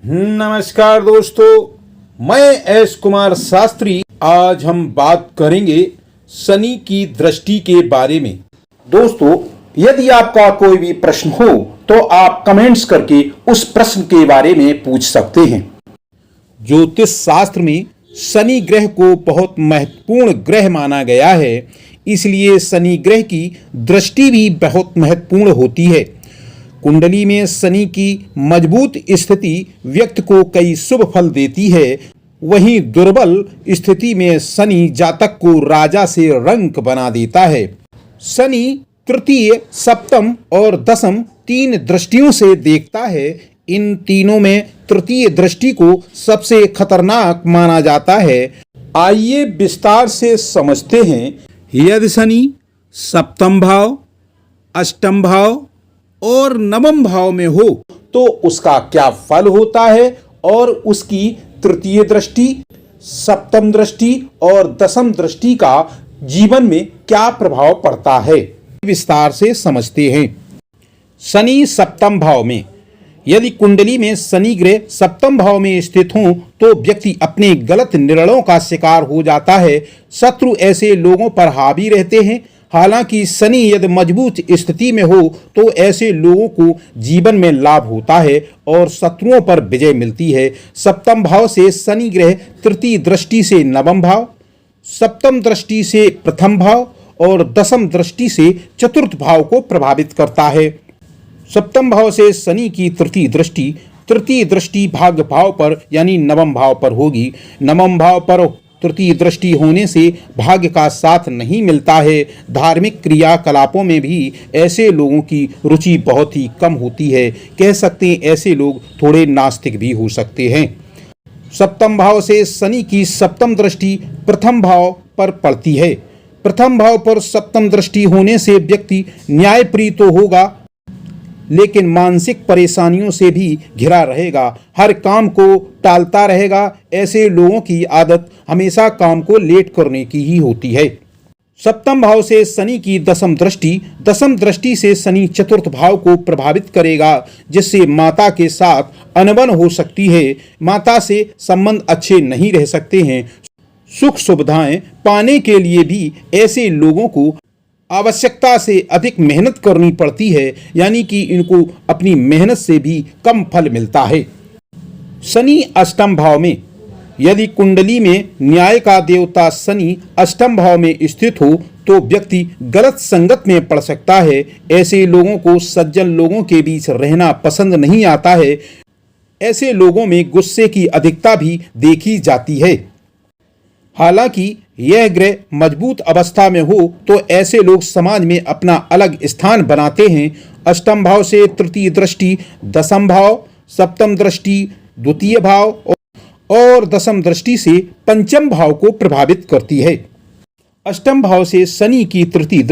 नमस्कार दोस्तों, मैं एस कुमार शास्त्री। आज हम बात करेंगे शनि की दृष्टि के बारे में। दोस्तों, यदि आपका कोई भी प्रश्न हो तो आप कमेंट्स करके उस प्रश्न के बारे में पूछ सकते हैं। ज्योतिष शास्त्र में शनि ग्रह को बहुत महत्वपूर्ण ग्रह माना गया है, इसलिए शनि ग्रह की दृष्टि भी बहुत महत्वपूर्ण होती है। कुंडली में शनि की मजबूत स्थिति व्यक्ति को कई शुभ फल देती है। वहीं दुर्बल स्थिति में शनि जातक को राजा से रंक बना देता है। शनि तृतीय, सप्तम और दशम तीन दृष्टियों से देखता है। इन तीनों में तृतीय दृष्टि को सबसे खतरनाक माना जाता है। आइए विस्तार से समझते हैं। यदि शनि सप्तम भाव, अष्टम भाव और नवम भाव में हो तो उसका क्या फल होता है और उसकी तृतीय दृष्टि, सप्तम दृष्टि और दशम दृष्टि का जीवन में क्या प्रभाव पड़ता है, विस्तार से समझते हैं। शनि सप्तम भाव में, यदि कुंडली में शनि ग्रह सप्तम भाव में स्थित हो तो व्यक्ति अपने गलत निर्णयों का शिकार हो जाता है। शत्रु ऐसे लोगों पर हावी रहते हैं। हालांकि शनि यदि मजबूत स्थिति में हो तो ऐसे लोगों को जीवन में लाभ होता है और शत्रुओं पर विजय मिलती है। सप्तम भाव से शनि ग्रह तृतीय दृष्टि से नवम भाव, सप्तम दृष्टि से प्रथम भाव और दशम दृष्टि से चतुर्थ भाव को प्रभावित करता है। सप्तम भाव से शनि की तृतीय दृष्टि भाग्य भाव पर यानी नवम भाव पर होगी। नवम भाव पर तृतीय दृष्टि होने से भाग्य का साथ नहीं मिलता है। धार्मिक क्रियाकलापों में भी ऐसे लोगों की रुचि बहुत ही कम होती है। कह सकते हैं ऐसे लोग थोड़े नास्तिक भी हो सकते हैं। सप्तम भाव से शनि की सप्तम दृष्टि प्रथम भाव पर पड़ती है। प्रथम भाव पर सप्तम दृष्टि होने से व्यक्ति न्यायप्रिय तो होगा, लेकिन मानसिक परेशानियों से भी घिरा रहेगा। हर काम को टालता रहेगा। ऐसे लोगों की आदत हमेशा काम को लेट करने की ही होती है। सप्तम भाव से शनि की दशम दृष्टि से शनि चतुर्थ भाव को प्रभावित करेगा, जिससे माता के साथ अनबन हो सकती है। माता से संबंध अच्छे नहीं रह सकते हैं। सुख सुविधाएं पाने के लिए भी ऐसे लोगों को आवश्यकता से अधिक मेहनत करनी पड़ती है, यानी कि इनको अपनी मेहनत से भी कम फल मिलता है। शनि अष्टम भाव में, यदि कुंडली में न्याय का देवता शनि अष्टम भाव में स्थित हो तो व्यक्ति गलत संगत में पड़ सकता है। ऐसे लोगों को सज्जन लोगों के बीच रहना पसंद नहीं आता है। ऐसे लोगों में गुस्से की अधिकता भी देखी जाती है। हालांकि यह ग्रह मजबूत अवस्था में हो तो ऐसे लोग समाज में अपना अलग स्थान बनाते हैं। अष्टम भाव से तृतीय दृष्टि दशम भाव, सप्तम दृष्टि द्वितीय भाव और दशम दृष्टि से पंचम भाव को प्रभावित करती है। अष्टम भाव से शनि की तृतीय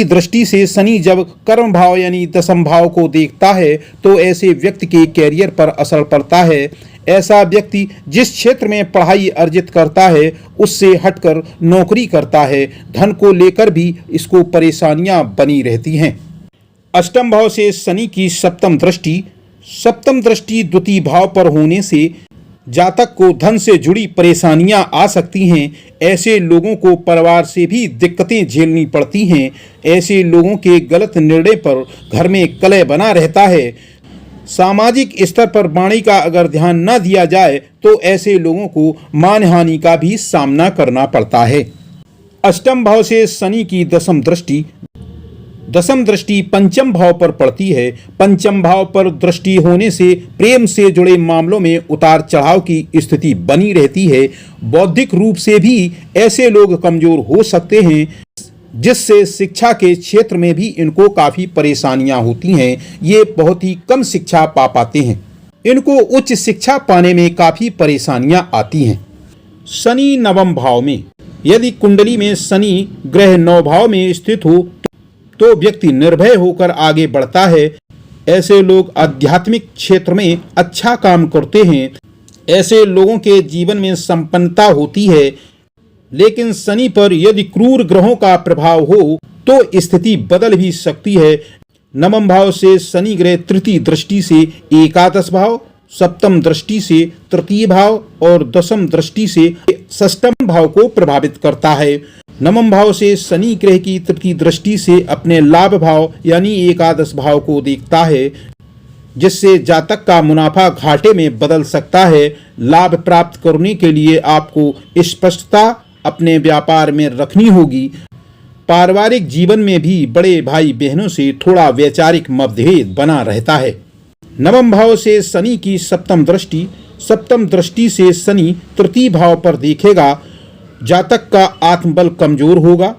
दृष्टि से शनि जब कर्म भाव यानी दशम भाव को देखता है तो ऐसे व्यक्ति के कैरियर पर असर पड़ता है। ऐसा व्यक्ति जिस क्षेत्र में पढ़ाई अर्जित करता है उससे हटकर नौकरी करता है। धन को लेकर भी इसको परेशानियां बनी रहती हैं। अष्टम भाव से शनि की सप्तम दृष्टि द्वितीय भाव पर होने से जातक को धन से जुड़ी परेशानियां आ सकती हैं। ऐसे लोगों को परिवार से भी दिक्कतें झेलनी पड़ती हैं। ऐसे लोगों के गलत निर्णय पर घर में कलह बना रहता है। सामाजिक स्तर पर वाणी का अगर ध्यान न दिया जाए तो ऐसे लोगों को मानहानि का भी सामना करना पड़ता है। अष्टम भाव से शनि की दशम दृष्टि पंचम भाव पर पड़ती है। पंचम भाव पर दृष्टि होने से प्रेम से जुड़े मामलों में उतार चढ़ाव की स्थिति बनी रहती है। बौद्धिक रूप से भी ऐसे लोग कमजोर हो सकते हैं, जिससे शिक्षा के क्षेत्र में भी इनको काफ़ी परेशानियां होती हैं। ये बहुत ही कम शिक्षा पा पाते हैं। इनको उच्च शिक्षा पाने में काफ़ी परेशानियां आती हैं। शनि नवम भाव में, यदि कुंडली में शनि ग्रह 9 भाव में स्थित हो तो व्यक्ति निर्भय होकर आगे बढ़ता है। ऐसे लोग आध्यात्मिक क्षेत्र में अच्छा काम करते हैं। ऐसे लोगों के जीवन में संपन्नता होती है। लेकिन शनि पर यदि क्रूर ग्रहों का प्रभाव हो तो स्थिति बदल भी सकती है। नवम भाव से शनि ग्रह तृतीय दृष्टि से एकादश भाव, सप्तम दृष्टि से तृतीय भाव और दशम दृष्टि से षष्ठम भाव को प्रभावित करता है। नवम भाव से शनि ग्रह की तृतीय दृष्टि से अपने लाभ भाव यानी एकादश भाव को देखता है, जिससे जातक का मुनाफा घाटे में बदल सकता है। लाभ प्राप्त करने के लिए आपको स्पष्टता अपने व्यापार में रखनी होगी। पारिवारिक जीवन में भी बड़े भाई बहनों से थोड़ा वैचारिक मतभेद बना रहता है। नवम भाव से शनि की सप्तम दृष्टि से शनि तृतीय भाव पर देखेगा। जातक का आत्मबल कमजोर होगा,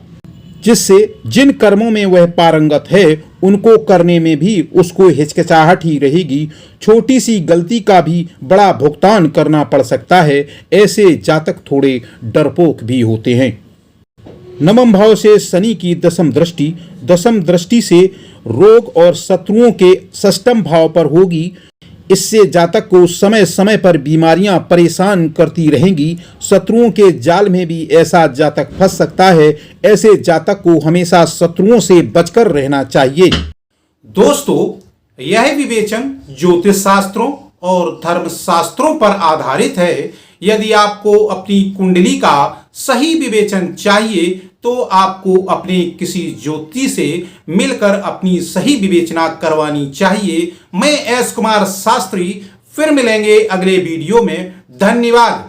जिससे जिन कर्मों में वह पारंगत है उनको करने में भी उसको हिचकिचाहट ही रहेगी। छोटी सी गलती का भी बड़ा भुगतान करना पड़ सकता है। ऐसे जातक थोड़े डरपोक भी होते हैं। नवम भाव से शनि की दशम दृष्टि से रोग और शत्रुओं के षष्ठम भाव पर होगी। इससे जातक को समय समय पर बीमारियां परेशान करती रहेंगी। शत्रुओं के जाल में भी ऐसा जातक फंस सकता है। ऐसे जातक को हमेशा शत्रुओं से बचकर रहना चाहिए। दोस्तों, यह विवेचन ज्योतिष शास्त्रों और धर्म शास्त्रों पर आधारित है। यदि आपको अपनी कुंडली का सही विवेचन चाहिए तो आपको अपने किसी ज्योतिषी से मिलकर अपनी सही विवेचना करवानी चाहिए। मैं एस कुमार शास्त्री, फिर मिलेंगे अगले वीडियो में। धन्यवाद।